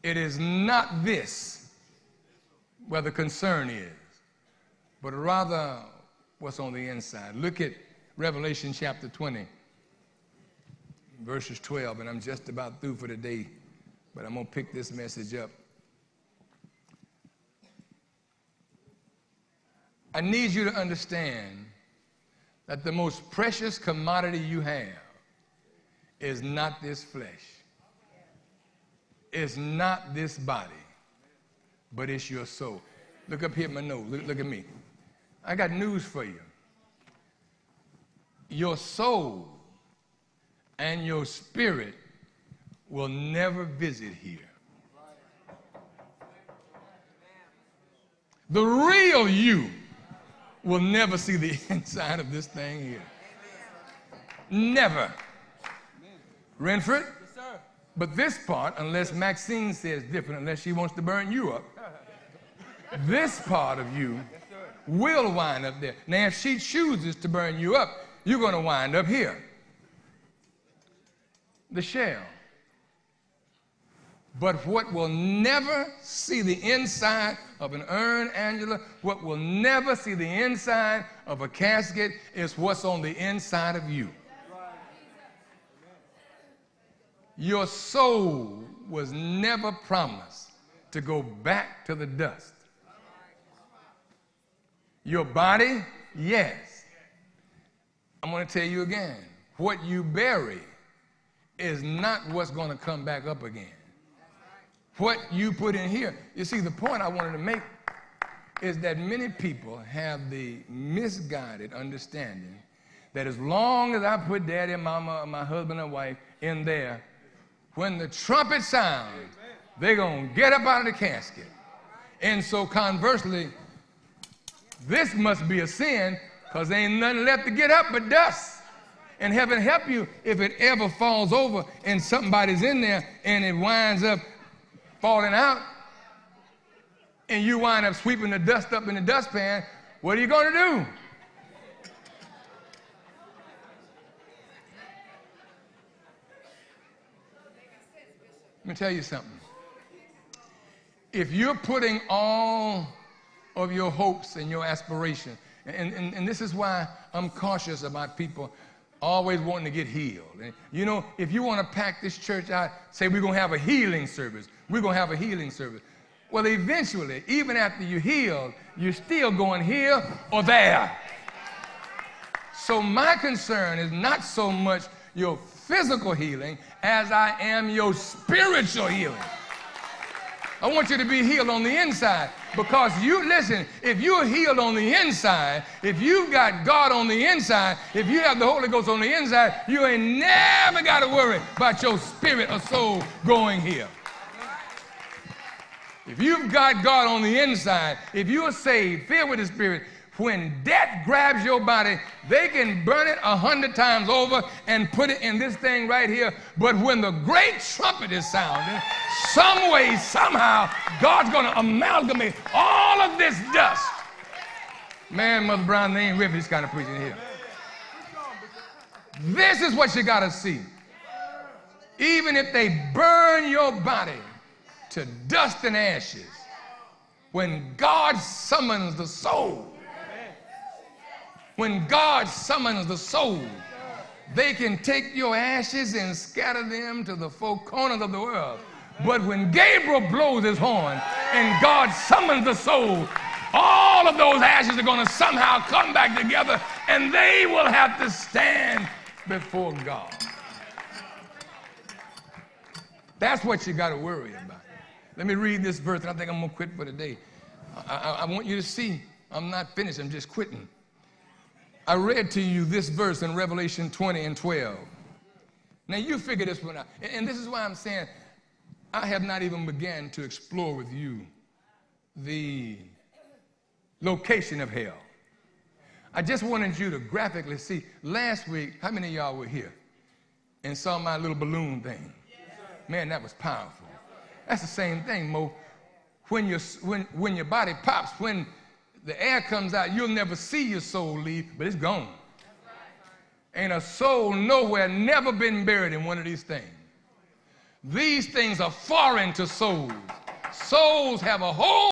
it is not this where the concern is, but rather what's on the inside. Look at Revelation chapter 20, verses 12, and I'm just about through for the day, but I'm going to pick this message up. I need you to understand that the most precious commodity you have is not this flesh. It's not this body, but it's your soul. Look up here at my nose. Look at me. I got news for you. Your soul and your spirit will never visit here. The real you will never see the inside of this thing here. Never. Renford? Yes, sir. But this part, unless Maxine says different, unless she wants to burn you up, this part of you will wind up there. Now, if she chooses to burn you up, you're going to wind up here. The shell. But what will never see the inside of an urn, Angela, what will never see the inside of a casket is what's on the inside of you. Your soul was never promised to go back to the dust. Your body, yes. I'm going to tell you again, what you bury is not what's going to come back up again. What you put in here. You see, the point I wanted to make is that many people have the misguided understanding that as long as I put daddy and mama or my husband and wife in there, when the trumpet sounds, they're going to get up out of the casket. And so conversely, this must be a sin because there ain't nothing left to get up but dust. And heaven help you if it ever falls over and somebody's in there and it winds up falling out, and you wind up sweeping the dust up in the dustpan, what are you going to do? Let me tell you something. If you're putting all of your hopes and your aspirations, and this is why I'm cautious about people always wanting to get healed. And, you know, if you want to pack this church out, say we're going to have a healing service. We're going to have a healing service. Well, eventually, even after you're healed, you're still going here or there. So my concern is not so much your physical healing as I am your spiritual healing. I want you to be healed on the inside because you, listen, if you're healed on the inside, if you've got God on the inside, if you have the Holy Ghost on the inside, you ain't never got to worry about your spirit or soul going here. If you've got God on the inside, if you're saved, filled with the Spirit, when death grabs your body, they can burn it 100 times over and put it in this thing right here. But when the great trumpet is sounding, some way, somehow, God's going to amalgamate all of this dust. Man, Mother Brown, they ain't with this kind of preaching here. This is what you got to see. Even if they burn your body to dust and ashes, when God summons the soul, when God summons the soul, they can take your ashes and scatter them to the four corners of the world. But when Gabriel blows his horn and God summons the soul, all of those ashes are going to somehow come back together and they will have to stand before God. That's what you got to worry about. Let me read this verse, and I think I'm going to quit for today. I want you to see I'm not finished. I'm just quitting. I read to you this verse in Revelation 20 and 12. Now, you figure this one out. And this is why I'm saying I have not even begun to explore with you the location of hell. I just wanted you to graphically see. Last week, how many of y'all were here and saw my little balloon thing? Man, that was powerful. That's the same thing, Mo. When your body pops, when the air comes out, you'll never see your soul leave, but it's gone. Ain't a soul nowhere never been buried in one of these things. These things are foreign to souls. Souls have a whole